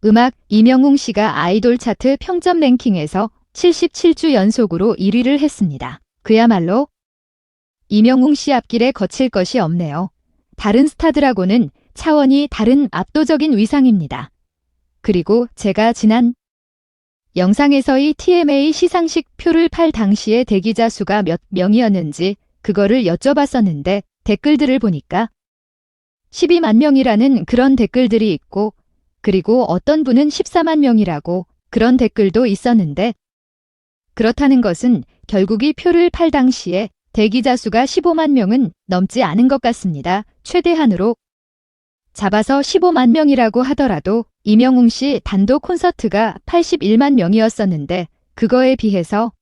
음악 이명웅 씨가 아이돌 차트 평점 랭킹에서 77주 연속으로 1위를 했습니다. 그야말로 이명웅 씨 앞길에 거칠 것이 없네요. 다른 스타들하고는 차원이 다른 압도적인 위상입니다. 그리고 제가 지난 영상에서의 TMA 시상식 표를 팔 당시의 대기자 수가 몇 명이었는지 그거를 여쭤봤었는데 댓글들을 보니까 12만 명이라는 그런 댓글들이 있고 그리고 어떤 분은 14만 명이라고 그런 댓글도 있었는데 그렇다는 것은 결국 이 표를 팔 당시에 대기자 수가 15만 명은 넘지 않은 것 같습니다. 최대한으로 잡아서 15만 명이라고 하더라도 이명웅 씨 단독 콘서트가 81만 명이었었는데 그거에 비해서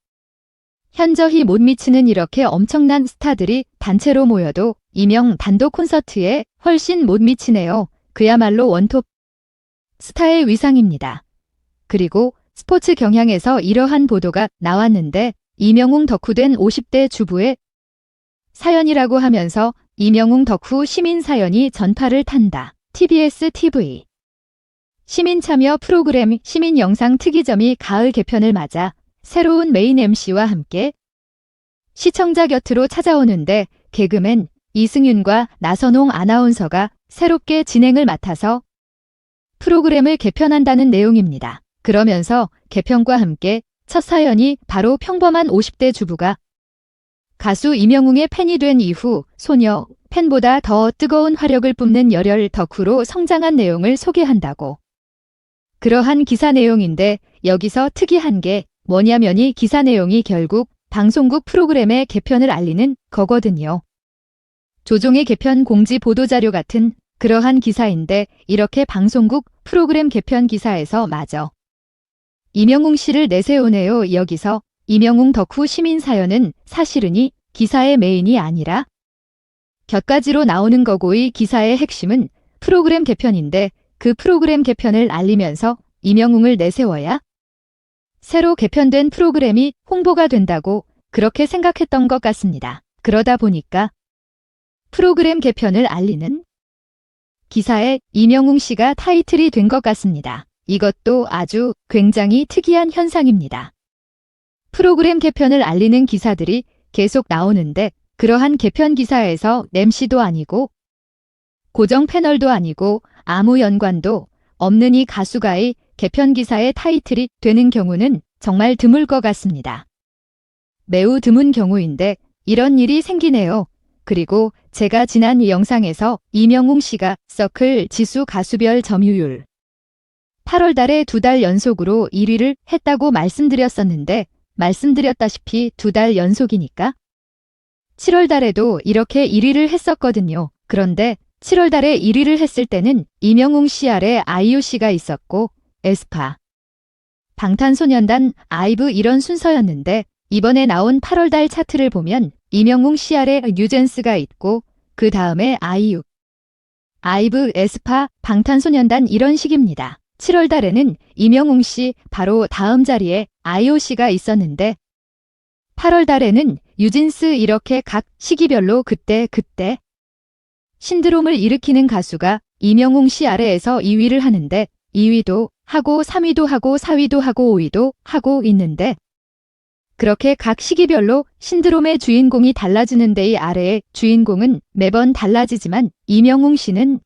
현저히 못 미치는 이렇게 엄청난 스타들이 단체로 모여도 이명 단독 콘서트에 훨씬 못 미치네요. 그야말로 원톱 스타의 위상입니다. 그리고 스포츠 경향에서 이러한 보도가 나왔는데 이명웅 덕후된 50대 주부의 사연이라고 하면서 이명웅 덕후 시민 사연이 전파를 탄다. TBS TV 시민 참여 프로그램 시민 영상 특이점이 가을 개편을 맞아 새로운 메인 MC와 함께 시청자 곁으로 찾아오는데 개그맨 이승윤과 나선홍 아나운서가 새롭게 진행을 맡아서 프로그램을 개편한다는 내용입니다. 그러면서 개편과 함께 첫 사연이 바로 평범한 50대 주부가 가수 이명웅의 팬이 된 이후 소녀 팬보다 더 뜨거운 화력을 뿜는 열혈 덕후로 성장한 내용을 소개한다고. 그러한 기사 내용인데 여기서 특이한 게 뭐냐면 이 기사 내용이 결국 방송국 프로그램의 개편을 알리는 거거든요. 조종의 개편 공지 보도자료 같은 그러한 기사인데 이렇게 방송국 프로그램 개편 기사에서 마저 이명웅 씨를 내세우네요. 여기서 이명웅 덕후 시민 사연은 사실은 이 기사의 메인이 아니라 곁가지로 나오는 거고 이 기사의 핵심은 프로그램 개편인데 그 프로그램 개편을 알리면서 이명웅을 내세워야 새로 개편된 프로그램이 홍보가 된다고 그렇게 생각했던 것 같습니다. 그러다 보니까 프로그램 개편을 알리는 기사에 이명웅 씨가 타이틀이 된 것 같습니다. 이것도 아주 굉장히 특이한 현상입니다. 프로그램 개편을 알리는 기사들이 계속 나오는데 그러한 개편 기사에서 MC도 아니고 고정 패널도 아니고 아무 연관도 없는 이 가수가의 개편 기사의 타이틀이 되는 경우는 정말 드물 것 같습니다. 매우 드문 경우인데 이런 일이 생기네요. 그리고 제가 지난 영상에서 이명웅 씨가 서클 지수 가수별 점유율 8월 달에 2달 연속으로 1위를 했다고 말씀드렸었는데 말씀드렸다시피 2달 연속이니까 7월 달에도 이렇게 1위를 했었거든요. 그런데 7월 달에 1위를 했을 때는 이명웅 씨 아래 아이유 씨가 있었고 에스파, 방탄소년단, 아이브 이런 순서였는데 이번에 나온 8월 달 차트를 보면 이명웅 씨 아래 뉴젠스가 있고 그 다음에 아이유, 아이브, 에스파, 방탄소년단 이런 식입니다. 7월 달에는 이명웅 씨 바로 다음 자리에 아이오 씨가 있었는데 8월 달에는 뉴진스 이렇게 각 시기별로 그때 신드롬을 일으키는 가수가 이명웅 씨 아래에서 2위를 하는데 2위도 하고 3위도 하고 4위도 하고 5위도 하고 있는데 그렇게 각 시기별로 신드롬의 주인공이 달라지는데 이 아래의 주인공은 매번 달라지지만 이명웅 씨는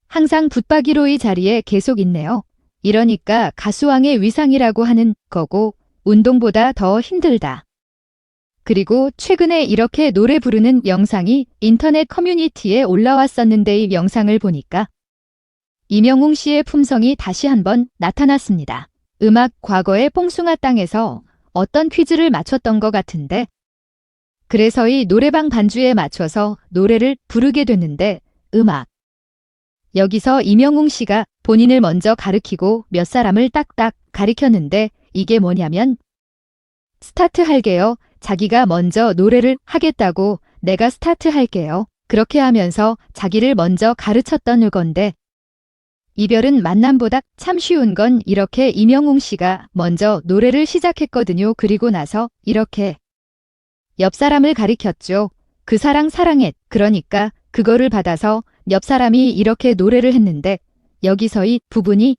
항상 붙박이로의 자리에 계속 있네요. 이러니까 가수왕의 위상이라고 하는 거고 운동보다 더 힘들다. 그리고 최근에 이렇게 노래 부르는 영상이 인터넷 커뮤니티에 올라왔었는데 이 영상을 보니까 이명웅 씨의 품성이 다시 한번 나타났습니다. 음악 과거의 뽕숭아 땅에서 어떤 퀴즈를 맞췄던 것 같은데 그래서 이 노래방 반주에 맞춰서 노래를 부르게 됐는데 음악 여기서 이명웅 씨가 본인을 먼저 가리키고 몇 사람을 딱딱 가리켰는데 이게 뭐냐면 스타트 할게요. 자기가 먼저 노래를 하겠다고 내가 스타트 할게요. 그렇게 하면서 자기를 먼저 가르쳤던 건데 이별은 만남보다 참 쉬운 건 이렇게 이명웅 씨가 먼저 노래를 시작했거든요. 그리고 나서 이렇게 옆 사람을 가리켰죠. 그 사랑 사랑해. 그러니까 그거를 받아서 옆 사람이 이렇게 노래를 했는데 여기서의 부분이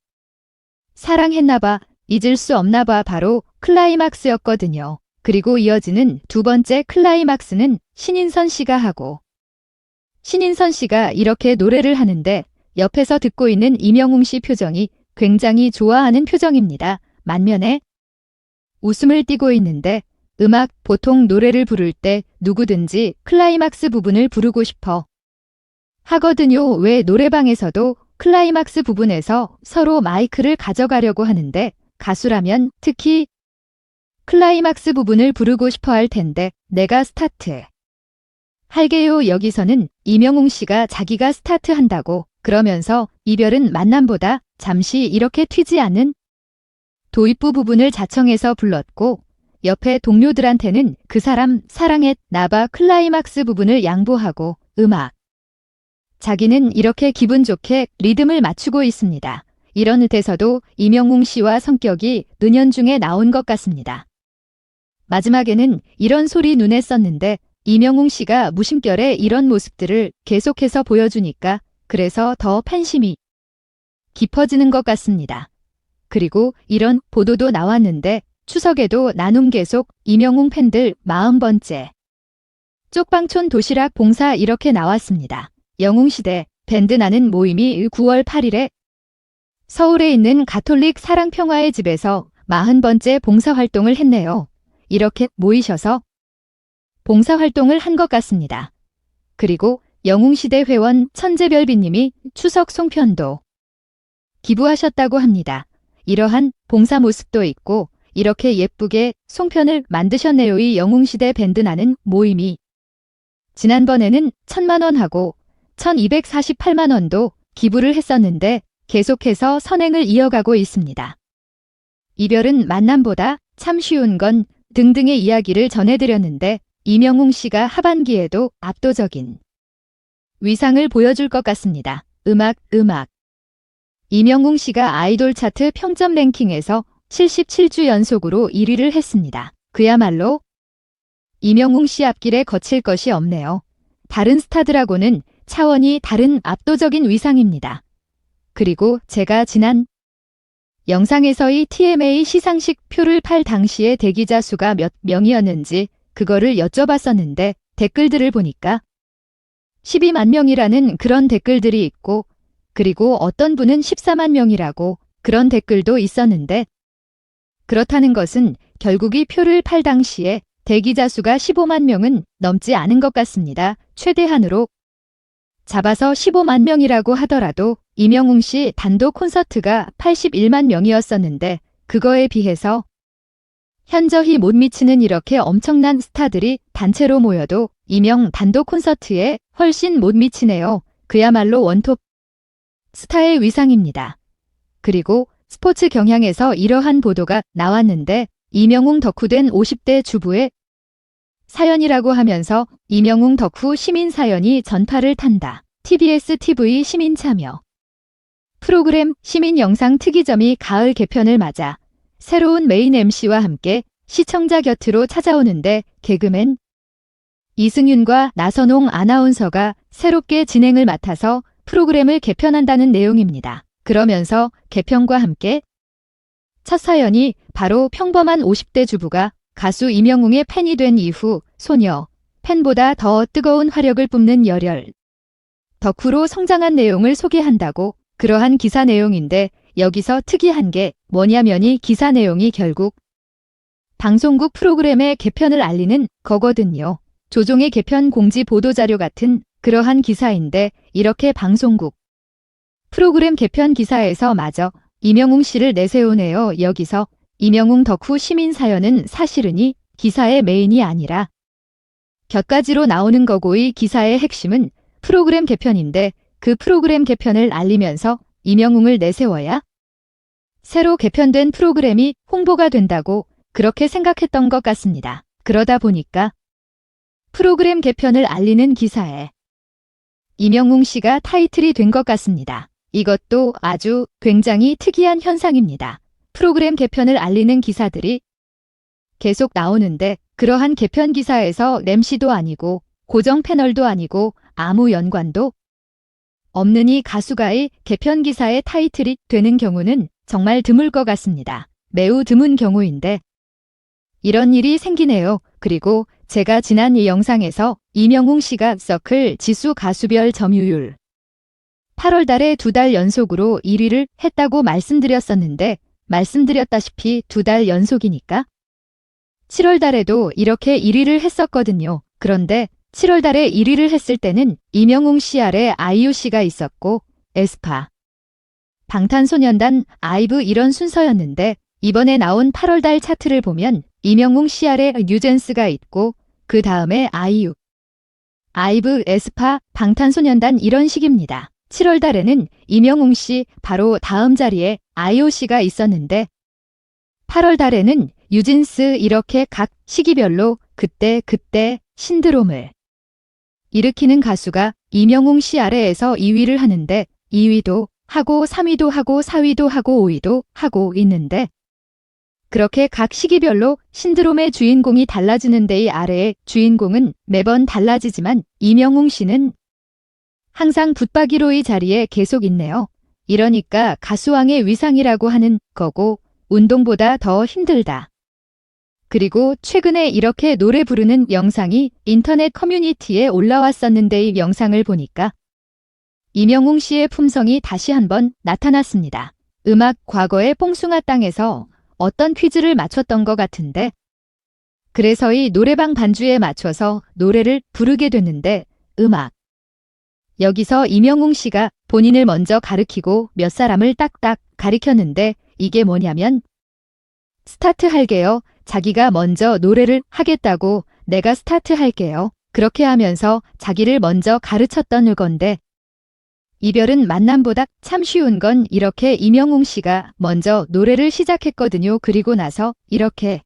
사랑했나봐, 잊을 수 없나봐 바로 클라이막스였거든요. 그리고 이어지는 두 번째 클라이막스는 신인선 씨가 하고, 신인선 씨가 이렇게 노래를 하는데 옆에서 듣고 있는 임영웅 씨 표정이 굉장히 좋아하는 표정입니다. 만면에 웃음을 띠고 있는데 보통 노래를 부를 때 누구든지 클라이막스 부분을 부르고 싶어 하거든요. 왜 노래방에서도 클라이막스 부분에서 서로 마이크를 가져가려고 하는데 가수라면 특히 클라이막스 부분을 부르고 싶어 할 텐데 내가 스타트 할게요. 여기서는 임영웅 씨가 자기가 스타트 한다고 그러면서 이별은 만남보다 잠시 이렇게 튀지 않는 도입부 부분을 자청해서 불렀고 옆에 동료들한테는 그 사람 사랑해 나봐 클라이막스 부분을 양보하고 자기는 이렇게 기분 좋게 리듬을 맞추고 있습니다. 이런 듯해서도 임영웅 씨와 성격이 은연중에 나온 것 같습니다. 마지막에는 이런 소리 눈에 썼는데 임영웅 씨가 무심결에 이런 모습들을 계속해서 보여주니까 그래서 더 팬심이 깊어지는 것 같습니다. 그리고 이런 보도도 나왔는데 추석에도 나눔 계속 임영웅 팬들 40번째 쪽방촌 도시락 봉사 이렇게 나왔습니다. 영웅시대 밴드 나는 모임이 9월 8일에 서울에 있는 가톨릭 사랑평화의 집에서 40번째 봉사활동을 했네요. 이렇게 모이셔서 봉사활동을 한 것 같습니다. 그리고 영웅시대 회원 천재별비님이 추석 송편도 기부하셨다고 합니다. 이러한 봉사 모습도 있고 이렇게 예쁘게 송편을 만드셨네요. 이 영웅시대 밴드 나는 모임이 지난번에는 1,000만 원 하고 1,248만 원도 기부를 했었는데 계속해서 선행을 이어가고 있습니다. 이별은 만남보다 참 쉬운 건 등등의 이야기를 전해드렸는데 임영웅 씨가 하반기에도 압도적인 위상을 보여줄 것 같습니다. 음악 임영웅 씨가 아이돌 차트 평점 랭킹에서 77주 연속으로 1위를 했습니다. 그야말로 임영웅 씨 앞길에 거칠 것이 없네요. 다른 스타들하고는 차원이 다른 압도적인 위상입니다. 그리고 제가 지난 영상에서의 TMA 시상식 표를 팔 당시에 대기자 수가 몇 명이었는지 그거를 여쭤봤었는데 댓글들을 보니까 12만 명이라는 그런 댓글들이 있고 그리고 어떤 분은 14만 명이라고 그런 댓글도 있었는데 그렇다는 것은 결국 이 표를 팔 당시에 대기자 수가 15만 명은 넘지 않은 것 같습니다. 최대한으로 잡아서 15만 명이라고 하더라도 임영웅 씨 단독 콘서트가 81만 명이었었는데 그거에 비해서 현저히 못 미치는 이렇게 엄청난 스타들이 단체로 모여도 임영 단독 콘서트에 훨씬 못 미치네요. 그야말로 원톱 스타의 위상입니다. 그리고 스포츠 경향에서 이러한 보도가 나왔는데 임영웅 덕후된 50대 주부의 사연이라고 하면서 임영웅 덕후 시민 사연이 전파를 탄다. TBS TV 시민 참여 프로그램 시민 영상 특이점이 가을 개편을 맞아 새로운 메인 MC와 함께 시청자 곁으로 찾아오는데 개그맨 이승윤과 나선홍 아나운서가 새롭게 진행을 맡아서 프로그램을 개편한다는 내용입니다. 그러면서 개편과 함께 첫 사연이 바로 평범한 50대 주부가 가수 임영웅의 팬이 된 이후 소녀, 팬보다 더 뜨거운 화력을 뿜는 열혈 덕후로 성장한 내용을 소개한다고 그러한 기사 내용인데 여기서 특이한 게 뭐냐면 이 기사 내용이 결국 방송국 프로그램의 개편을 알리는 거거든요. 조종의 개편 공지 보도자료 같은 그러한 기사인데 이렇게 방송국 프로그램 개편 기사에서 마저 임영웅 씨를 내세우네요. 여기서 임영웅 덕후 시민 사연은 사실은 이 기사의 메인이 아니라 곁가지로 나오는 거고 이 기사의 핵심은 프로그램 개편인데 그 프로그램 개편을 알리면서 임영웅을 내세워야 새로 개편된 프로그램이 홍보가 된다고 그렇게 생각했던 것 같습니다. 그러다 보니까 프로그램 개편을 알리는 기사에 임영웅 씨가 타이틀이 된 것 같습니다. 이것도 아주 굉장히 특이한 현상입니다. 프로그램 개편을 알리는 기사들이 계속 나오는데 그러한 개편 기사에서 MC도 아니고 고정 패널도 아니고 아무 연관도 없는 이 가수가 이 개편 기사의 타이틀이 되는 경우는 정말 드물 것 같습니다. 매우 드문 경우인데 이런 일이 생기네요. 그리고 제가 지난 이 영상에서 이명웅 씨가 서클 지수 가수별 점유율 8월 달에 2달 연속으로 1위를 했다고 말씀드렸었는데 말씀드렸다시피 2달 연속이니까 7월 달에도 이렇게 1위를 했었거든요. 그런데 7월 달에 1위를 했을 때는 이명웅 씨 아래 아이유 씨가 있었고 에스파, 방탄소년단, 아이브 이런 순서였는데 이번에 나온 8월 달 차트를 보면 이명웅 씨 아래 뉴젠스가 있고 그 다음에 아이유, 아이브, 에스파, 방탄소년단 이런 식입니다. 7월 달에는 이명웅 씨 바로 다음 자리에 아이오 씨가 있었는데 8월 달에는 뉴진스 이렇게 각 시기별로 그때 신드롬을 일으키는 가수가 이명웅 씨 아래에서 2위를 하는데 2위도 하고 3위도 하고 4위도 하고 5위도 하고 있는데 그렇게 각 시기별로 신드롬의 주인공이 달라지는데 이 아래의 주인공은 매번 달라지지만 이명웅 씨는 항상 붙박이로 이 자리에 계속 있네요. 이러니까 가수왕의 위상이라고 하는 거고 운동보다 더 힘들다. 그리고 최근에 이렇게 노래 부르는 영상이 인터넷 커뮤니티에 올라왔었는데 이 영상을 보니까 이명웅 씨의 품성이 다시 한번 나타났습니다. 음악 과거의 뽕숭아 땅에서 어떤 퀴즈를 맞췄던 것 같은데 그래서 이 노래방 반주에 맞춰서 노래를 부르게 됐는데 음악 여기서 이명웅 씨가 본인을 먼저 가리키고 몇 사람을 딱딱 가리켰는데 이게 뭐냐면 스타트 할게요. 자기가 먼저 노래를 하겠다고 내가 스타트 할게요. 그렇게 하면서 자기를 먼저 가르쳤던 건데 이별은 만남보다 참 쉬운 건 이렇게 이명웅 씨가 먼저 노래를 시작했거든요. 그리고 나서 이렇게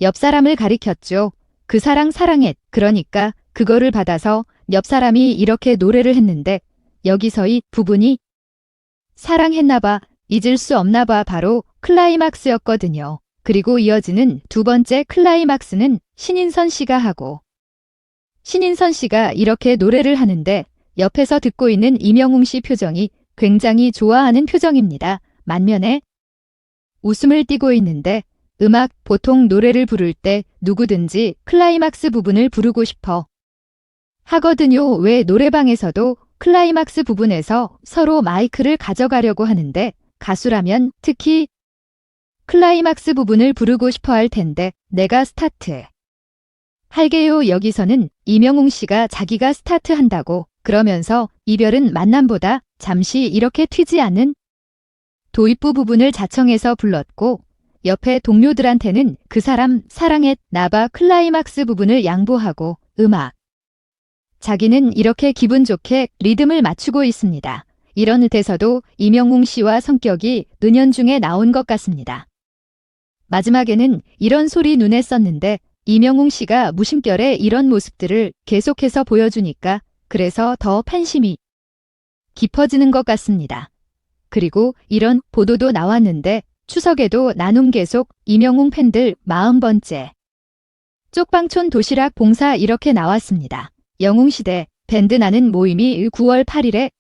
옆 사람을 가리켰죠. 그 사랑 사랑해. 그러니까 그거를 받아서 옆 사람이 이렇게 노래를 했는데 여기서 이 부분이 사랑했나봐, 잊을 수 없나봐 바로 클라이막스였거든요. 그리고 이어지는 두 번째 클라이막스는 신인선 씨가 하고 신인선 씨가 이렇게 노래를 하는데 옆에서 듣고 있는 이명웅 씨 표정이 굉장히 좋아하는 표정입니다. 만면에 웃음을 띠고 있는데 음악 보통 노래를 부를 때 누구든지 클라이막스 부분을 부르고 싶어 하거든요. 왜 노래방에서도 클라이막스 부분에서 서로 마이크를 가져가려고 하는데 가수라면 특히 클라이막스 부분을 부르고 싶어 할 텐데 내가 스타트 할게요. 여기서는 이명웅 씨가 자기가 스타트 한다고 그러면서 이별은 만남보다 잠시 이렇게 튀지 않는 도입부 부분을 자청해서 불렀고 옆에 동료들한테는 그 사람 사랑해 나봐 클라이막스 부분을 양보하고 음악 자기는 이렇게 기분 좋게 리듬을 맞추고 있습니다. 이런 데서도 이명웅 씨와 성격이 은연중에 나온 것 같습니다. 마지막에는 이런 소리 눈에 썼는데 이명웅 씨가 무심결에 이런 모습들을 계속해서 보여주니까 그래서 더 팬심이 깊어지는 것 같습니다. 그리고 이런 보도도 나왔는데 추석에도 나눔 계속 이명웅 팬들 40번째 쪽방촌 도시락 봉사 이렇게 나왔습니다. 영웅시대 밴드 나는 모임이 9월 8일에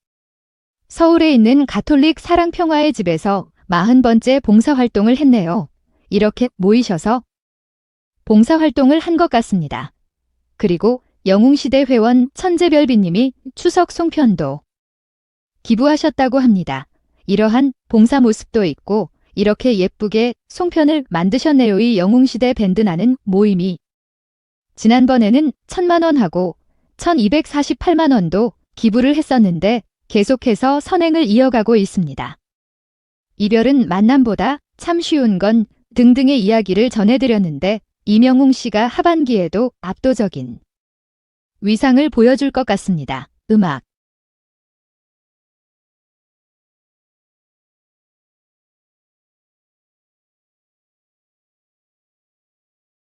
서울에 있는 가톨릭 사랑평화의 집에서 40번째 봉사활동을 했네요. 이렇게 모이셔서 봉사활동을 한 것 같습니다. 그리고 영웅시대 회원 천재별비님이 추석 송편도 기부하셨다고 합니다. 이러한 봉사 모습도 있고 이렇게 예쁘게 송편을 만드셨네요. 이 영웅시대 밴드 나는 모임이 지난번에는 1000만원 하고 1248만원도 기부를 했었는데 계속해서 선행을 이어가고 있습니다. 이별은 만남보다 참 쉬운 건 등등의 이야기를 전해드렸는데 이명웅 씨가 하반기에도 압도적인 위상을 보여줄 것 같습니다. 음악